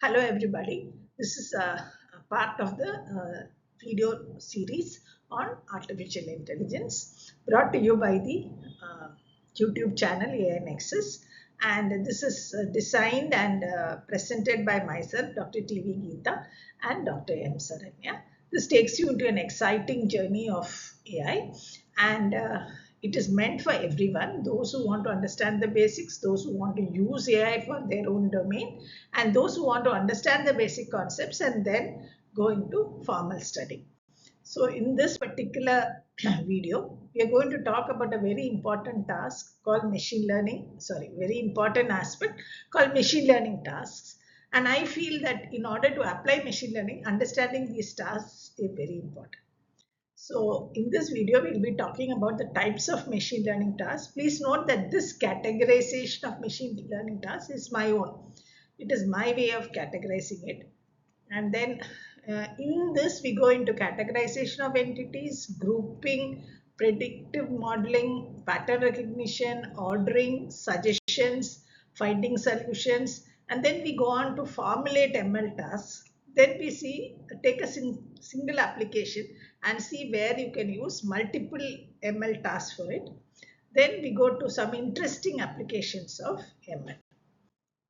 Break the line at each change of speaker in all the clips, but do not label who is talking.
Hello, everybody. This is a part of the video series on artificial intelligence brought to you by the uh, YouTube channel AI Nexus. And this is designed and presented by myself, Dr. TV Geeta, and Dr. M. Saranya. This takes you into an exciting journey of AI, and it is meant for everyone, those who want to understand the basics, those who want to use AI for their own domain, and those who want to understand the basic concepts and then go into formal study. So in this particular video, we are going to talk about a very important task called machine learning, very important aspect called machine learning tasks. And I feel that in order to apply machine learning, understanding these tasks is very important. So in this video, we'll be talking about the types of machine learning tasks. Please note that this categorization of machine learning tasks is my own. It is my way of categorizing it. And then in this, we go into categorization of entities, grouping, predictive modeling, pattern recognition, ordering, suggestions, finding solutions, and then we go on to formulate ML tasks. Then we see, take a single application and see where you can use multiple ML tasks for it. Then we go to some interesting applications of ML.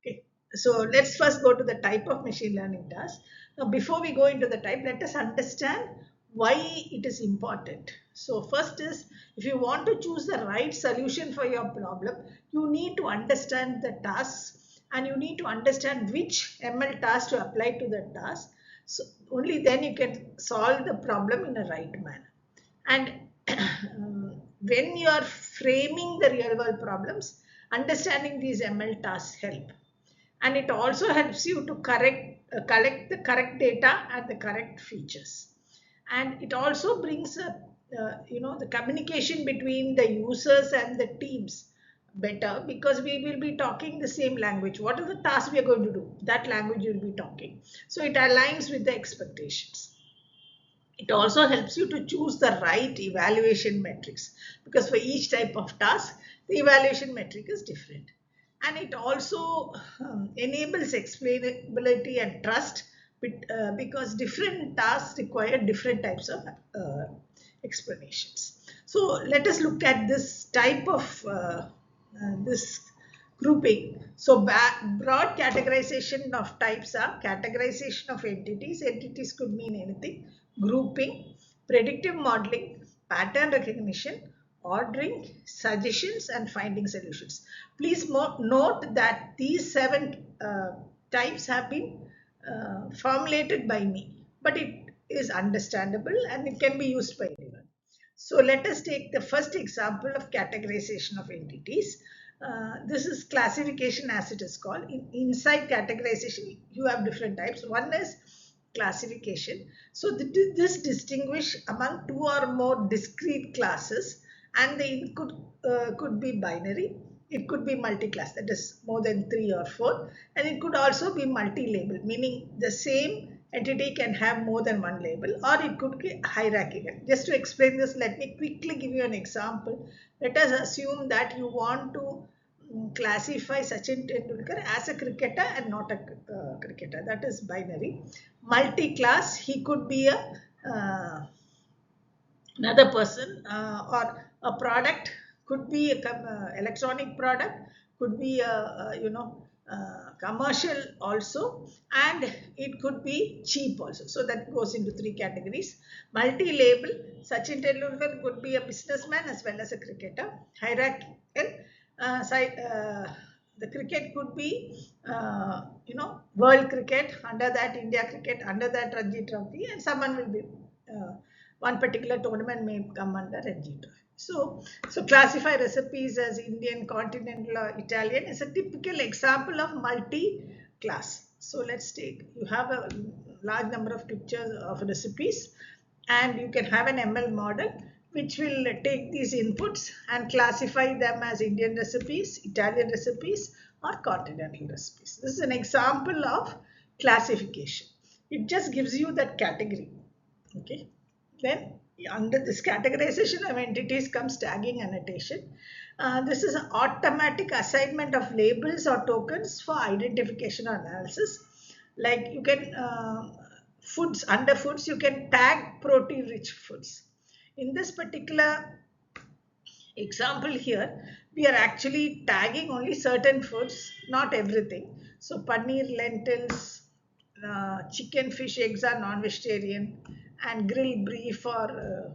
Okay, so let's first go to the type of machine learning task. Now, before we go into the type, let us understand why it is important. So first is, if you want to choose the right solution for your problem, you need to understand the tasks and you need to understand which ML task to apply to the task. So only then you can solve the problem in a right manner. And when you are framing the real world problems, understanding these ML tasks help, and it also helps you to collect the correct data and the correct features, and it also brings the communication between the users and the teams better, because we will be talking the same language. What are the tasks we are going to do, that language you will be talking, so it aligns with the expectations. It also helps you to choose the right evaluation metrics, because for each type of task, the evaluation metric is different. And it also enables explainability and trust, because different tasks require different types of explanations. So let us look at this type of this grouping. So broad categorization of types are categorization of entities. Entities could mean anything. Grouping, predictive modeling, pattern recognition, ordering, suggestions, and finding solutions. Please note that these seven types have been formulated by me, but it is understandable and it can be used by anyone. So let us take the first example of categorization of entities. This is classification, as it is called. Inside categorization, you have different types. One is classification. So this distinguish among two or more discrete classes, and the could be binary. It could be multi-class, that is more than 3 or 4, and it could also be multi-label, meaning the same entity can have more than one label, or it could be hierarchical. Just to explain this, let me quickly give you an example. Let us assume that you want to classify Sachin Tendulkar as a cricketer and not a cricketer. That is binary. Multi-class, he could be another person, or a product, could be a electronic product, could be commercial also, and it could be cheap also. So that goes into three categories. Multi-label, Sachin Tendulkar could be a businessman as well as a cricketer. Hierarchical, side, the cricket could be world cricket, under that India cricket, under that Ranji Trophy, and someone will be one particular tournament may come under Ranji Trophy. So classify recipes as Indian, continental, or Italian is a typical example of multi-class. So let's take, you have a large number of pictures of recipes, and you can have an ML model which will take these inputs and classify them as Indian recipes, Italian recipes, or continental recipes. This is an example of classification. It just gives you that category. Okay. Then under this categorization of entities comes tagging annotation. This is an automatic assignment of labels or tokens for identification or analysis. Like you can foods, under foods you can tag protein rich foods. In this particular example here, we are actually tagging only certain foods, not everything. So paneer, lentils, chicken, fish, eggs are non-vegetarian, and grilled beef or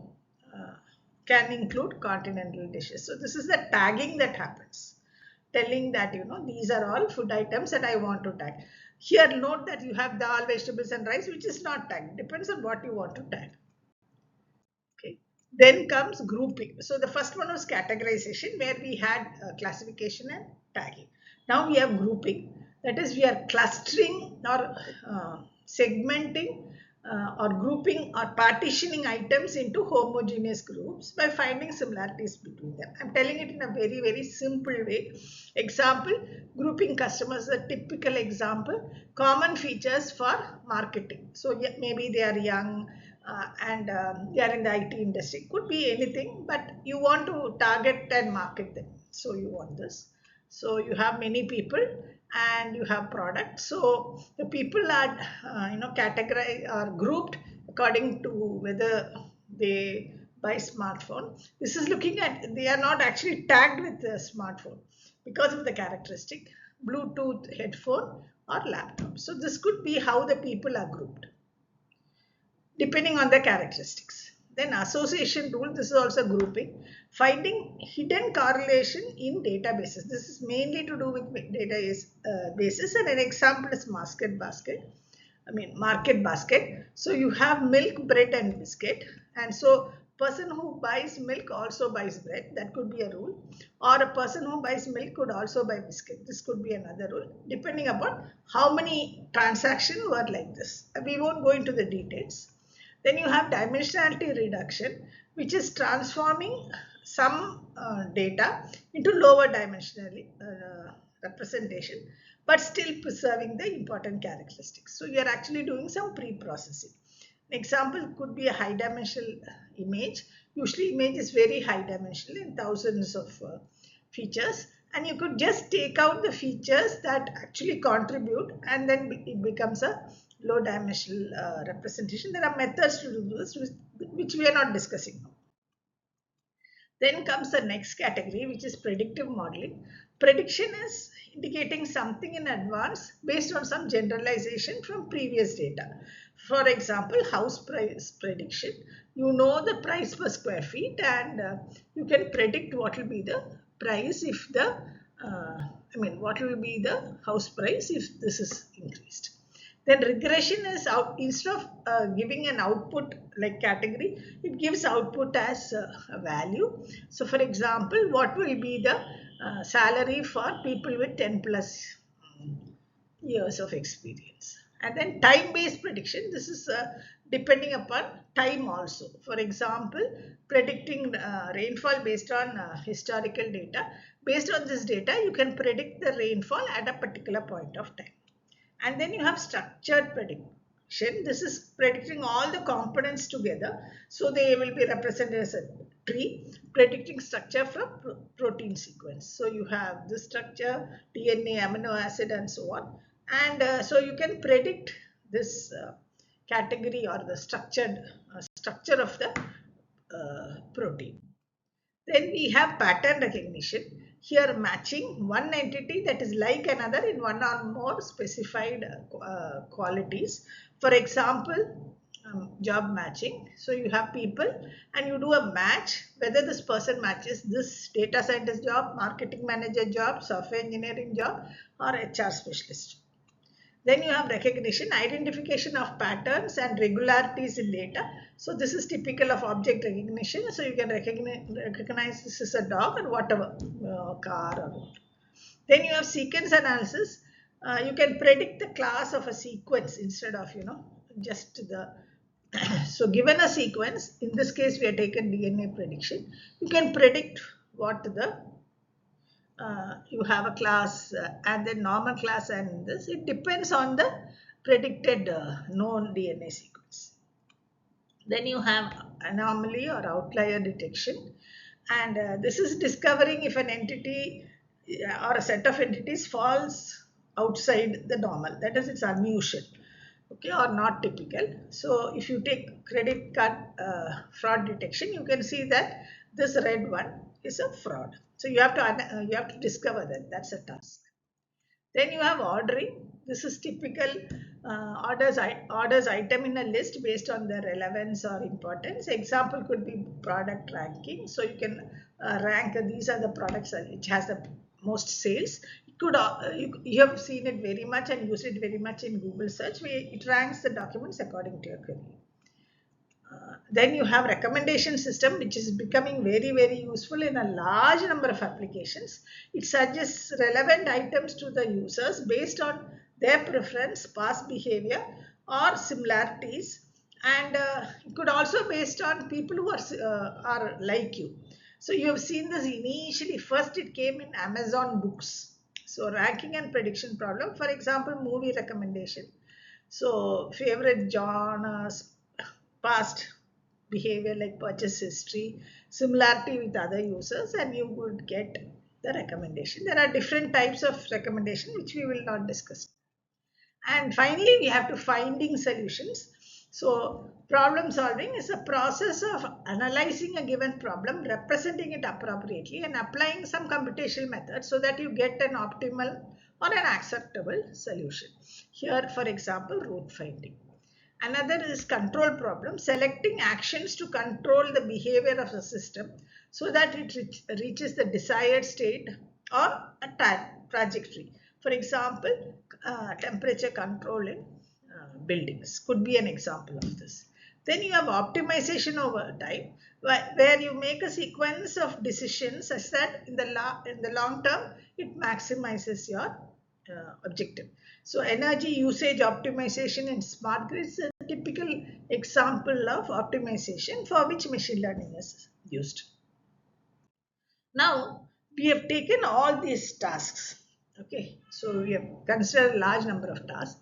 can include continental dishes. So this is the tagging that happens, telling that these are all food items that I want to tag. Here note that you have dal, vegetables and rice which is not tagged. Depends on what you want to tag. Okay. Then comes grouping. So the first one was categorization, where we had classification and tagging. Now we have grouping. That is, we are clustering or segmenting or grouping or partitioning items into homogeneous groups by finding similarities between them. I'm telling it in a very, very simple way. Example, grouping customers, a typical example, common features for marketing. So maybe they are young, and they are in the IT industry. Could be anything, but you want to target and market them. So you want this. So you have many people and you have products. So the people are, categorized or grouped according to whether they buy smartphone. This is looking at, they are not actually tagged with the smartphone because of the characteristic, Bluetooth headphone or laptop. So this could be how the people are grouped depending on the characteristics. Then association rule, this is also grouping. Finding hidden correlation in databases. This is mainly to do with databases, and an example is market basket. So you have milk, bread and biscuit, and so person who buys milk also buys bread. That could be a rule. Or a person who buys milk could also buy biscuit. This could be another rule, depending upon how many transactions were like this. We won't go into the details. Then you have dimensionality reduction, which is transforming some data into lower dimensional representation, but still preserving the important characteristics. So you are actually doing some pre-processing. An example could be a high dimensional image. Usually image is very high dimensional in thousands of features, and you could just take out the features that actually contribute, and then it becomes a low dimensional representation. There are methods to do this, which we are not discussing now. Then comes the next category, which is predictive modeling. Prediction is indicating something in advance based on some generalization from previous data. For example, house price prediction. You know the price per square feet, and you can predict what will be the price if what will be the house price if this is increased. Then regression is out, instead of giving an output like category, it gives output as a value. So for example, what will be the salary for people with 10 plus years of experience? And then time-based prediction, this is depending upon time also. For example, predicting rainfall based on historical data. Based on this data, you can predict the rainfall at a particular point of time. And then you have structured prediction. This is predicting all the components together. So they will be represented as a tree, predicting structure from protein sequence. So you have this structure, DNA, amino acid, and so on. And so you can predict this category or the structure of the protein. Then we have pattern recognition. Here matching one entity that is like another in one or more specified qualities. For example, job matching. So you have people and you do a match whether this person matches this data scientist job, marketing manager job, software engineering job, or HR specialist. Then you have recognition, identification of patterns and regularities in data. So this is typical of object recognition. So you can recognize this is a dog or whatever, car or what. Then you have sequence analysis. You can predict the class of a sequence instead of, just the so given a sequence, in this case we have taken DNA prediction, you can predict what the you have a class and then normal class, and this it depends on the predicted known DNA sequence. Then you have anomaly or outlier detection, and this is discovering if an entity or a set of entities falls outside the normal, that is, it's unusual. okay, or not typical. So if you take credit card fraud detection, you can see that this red one is a fraud. So you have to discover that. That's a task. Then you have ordering. This is typical orders item in a list based on their relevance or importance. Example could be product ranking. So you can rank these are the products which has the most sales. It could you have seen it very much and used it very much in Google search, where it ranks the documents according to your query. Then you have recommendation system, which is becoming very useful in a large number of applications. It suggests relevant items to the users based on their preference, past behavior, or similarities, and it could also based on people who are like you. So you have seen this initially. First it came in Amazon books. So ranking and prediction problem, for example, movie recommendation. So favorite genres, past behavior like purchase history, similarity with other users, and you would get the recommendation. There are different types of recommendation which we will not discuss. And finally, we have to finding solutions. So problem solving is a process of analyzing a given problem, representing it appropriately, and applying some computational method so that you get an optimal or an acceptable solution. Here, for example, root finding. Another is control problem, selecting actions to control the behavior of the system so that it reaches the desired state or a trajectory. For example, temperature control in buildings could be an example of this. Then you have optimization over time, where you make a sequence of decisions such that in the long term it maximizes your objective. So energy usage optimization in smart grids is a typical example of optimization for which machine learning is used. Now we have taken all these tasks. Okay, so we have considered a large number of tasks.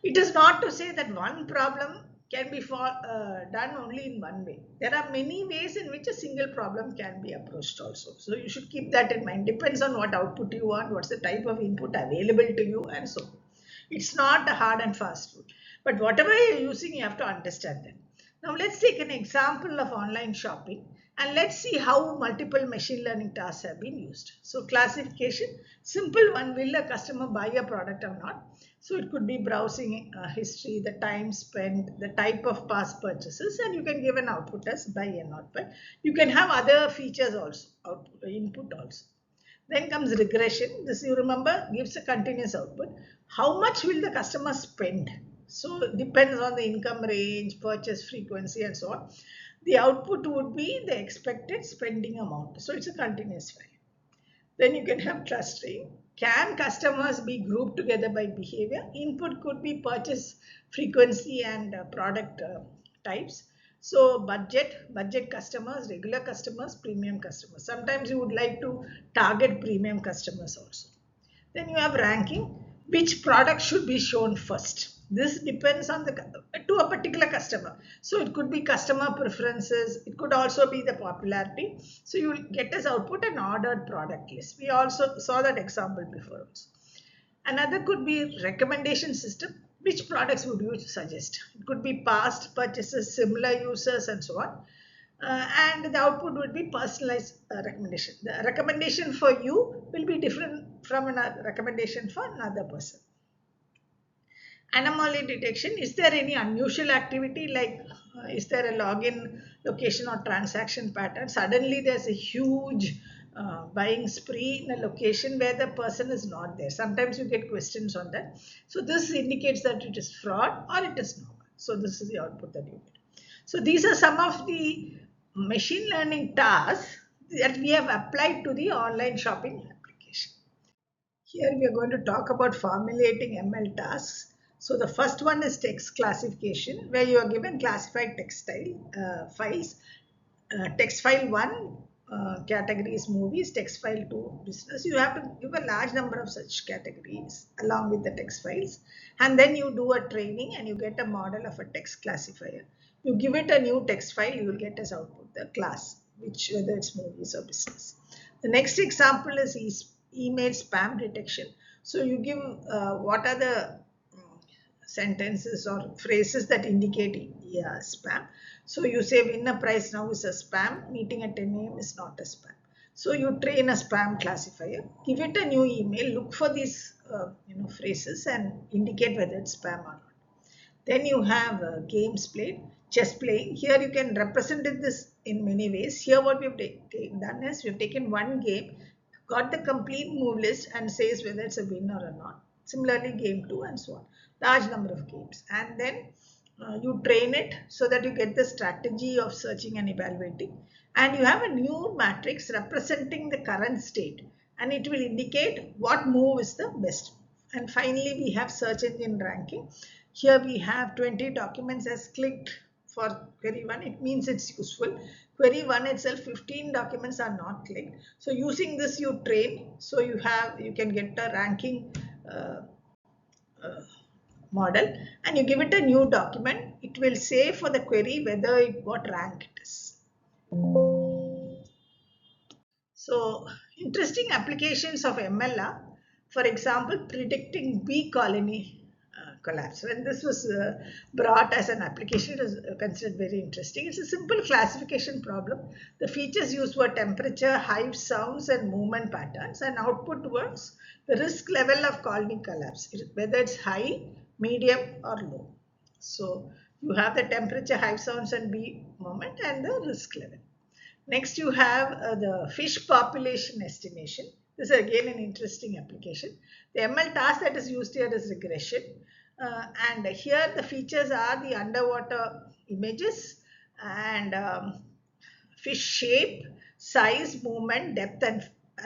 It is not to say that one problem can be done only in one way. There are many ways in which a single problem can be approached also. So you should keep that in mind. Depends on what output you want, what's the type of input available to you, and so on. It's not a hard and fast rule. But whatever you're using, you have to understand that. Now let's take an example of online shopping and let's see how multiple machine learning tasks have been used. So classification, simple one, will a customer buy a product or not? So it could be browsing history, the time spent, the type of past purchases, and you can give an output as buy and not buy. You can have other features also, input also. Then comes regression. This you remember gives a continuous output. How much will the customer spend? So it depends on the income range, purchase frequency, and so on. The output would be the expected spending amount. So it's a continuous value. Then you can have clustering. Can customers be grouped together by behavior? Input could be purchase frequency and product types. So budget customers, regular customers, premium customers. Sometimes you would like to target premium customers also. Then you have ranking. Which product should be shown first? This depends on to a particular customer. So it could be customer preferences. It could also be the popularity. So you will get as output an ordered product list. We also saw that example before also. Another could be recommendation system. Which products would you suggest? It could be past purchases, similar users, and so on. And the output would be personalized recommendation. The recommendation for you will be different from a recommendation for another person. Anomaly detection, is there any unusual activity like is there a login location or transaction pattern? Suddenly there's a huge buying spree in a location where the person is not there. Sometimes you get questions on that. So this indicates that it is fraud or it is normal. So this is the output that you get. So these are some of the machine learning tasks that we have applied to the online shopping application. Here we are going to talk about formulating ML tasks. So the first one is text classification, where you are given classified files. Text file 1 category is movies, text file 2 business. You have to give a large number of such categories along with the text files, and then you do a training and you get a model of a text classifier. You give it a new text file, you will get as output the class, which whether it's movies or business. The next example is email spam detection. So you give what are the sentences or phrases that indicate spam. So you say win a prize now is a spam, meeting at 10 a.m. is not a spam. So you train a spam classifier, give it a new email, look for these phrases and indicate whether it's spam or not. Then you have games played, chess playing. Here you can represent this in many ways. Here what we've done is we've taken one game, got the complete move list and says whether it's a winner or not. Similarly, game 2 and so on. Large number of games. And then you train it so that you get the strategy of searching and evaluating. And you have a new matrix representing the current state. And it will indicate what move is the best. And finally, we have search engine ranking. Here we have 20 documents as clicked for query 1. It means it's useful. Query 1 itself, 15 documents are not clicked. So using this you train. So you can get a ranking model and you give it a new document. It will say for the query whether what rank it is. So interesting applications of ML are, for example, predicting bee colony collapse. When this was brought as an application, it was considered very interesting. It's a simple classification problem. The features used were temperature, hive sounds, and movement patterns, and output was the risk level of colony collapse, whether it's high, medium, or low. So you have the temperature, hive sounds, and bee movement, and the risk level. Next, you have the fish population estimation. This is again an interesting application. The ML task that is used here is regression. And here the features are the underwater images and fish shape, size, movement, depth,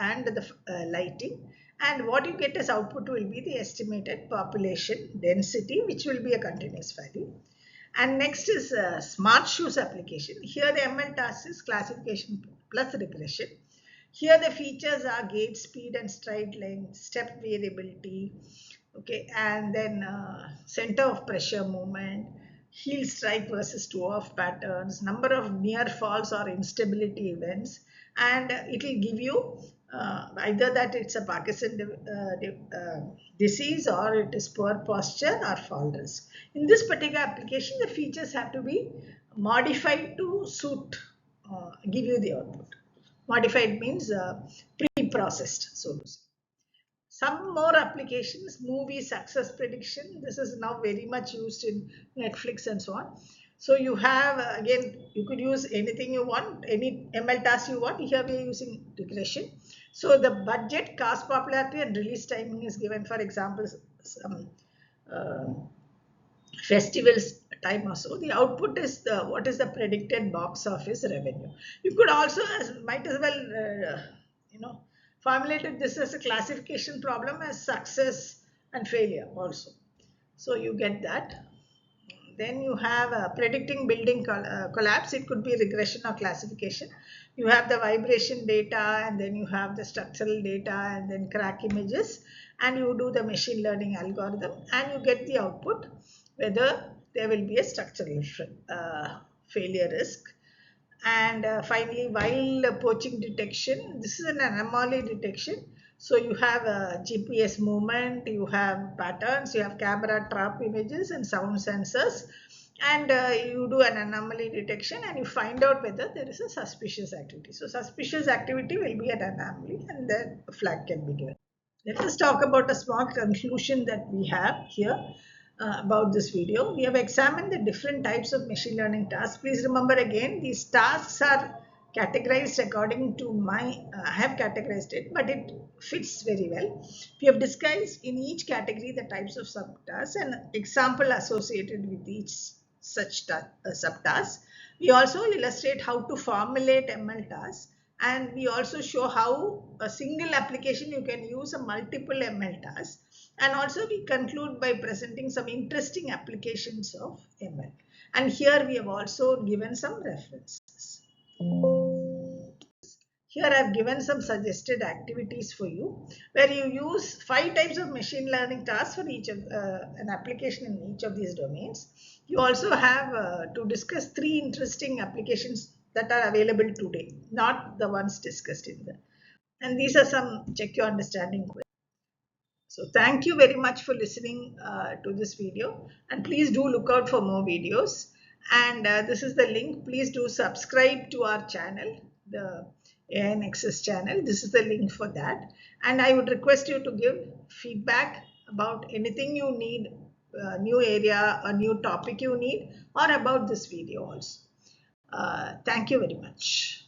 and the lighting. And what you get as output will be the estimated population density, which will be a continuous value. And next is smart shoes application. Here the ML task is classification plus regression. Here the features are gait speed and stride length, step variability, okay, and then center of pressure movement, heel strike versus toe off patterns, number of near falls or instability events, and it will give you either that it's a Parkinson disease or it is poor posture or fall risk. In this particular application, the features have to be modified to suit, give you the output. Modified means pre-processed, so to say. Some more applications, movie success prediction. This is now very much used in Netflix and so on. So you have, again, you could use anything you want, any ML task you want. Here we are using regression. So the budget, cast popularity and release timing is given. For example, some festivals time or so. The output is what is the predicted box office revenue. You could also, might as well, formulated this as a classification problem as success and failure also. So you get that. Then you have predicting building collapse. It could be regression or classification. You have the vibration data and then you have the structural data and then crack images and you do the machine learning algorithm and you get the output whether there will be a structural failure risk. And finally, while poaching detection, this is an anomaly detection. So you have GPS movement, you have patterns, you have camera trap images and sound sensors, and you do an anomaly detection and you find out whether there is a suspicious activity. So suspicious activity will be an anomaly and then a flag can be given. Let us talk about a small conclusion that we have here. About this video. We have examined the different types of machine learning tasks. Please remember again, these tasks are categorized according to I have categorized it, but it fits very well. We have discussed in each category the types of subtasks and example associated with each such subtask. We also illustrate how to formulate ML tasks and we also show how a single application you can use a multiple ML tasks. And also we conclude by presenting some interesting applications of ML. And here we have also given some references. Here I have given some suggested activities for you where you use 5 types of machine learning tasks for each of an application in each of these domains. You also have to discuss 3 interesting applications that are available today, not the ones discussed in there. And these are some check your understanding questions. So thank you very much for listening to this video, and please do look out for more videos. And this is the link. Please do subscribe to our channel, the AI Nexus channel. This is the link for that. And I would request you to give feedback about anything you need, new area, a new topic you need, or about this video also. Thank you very much.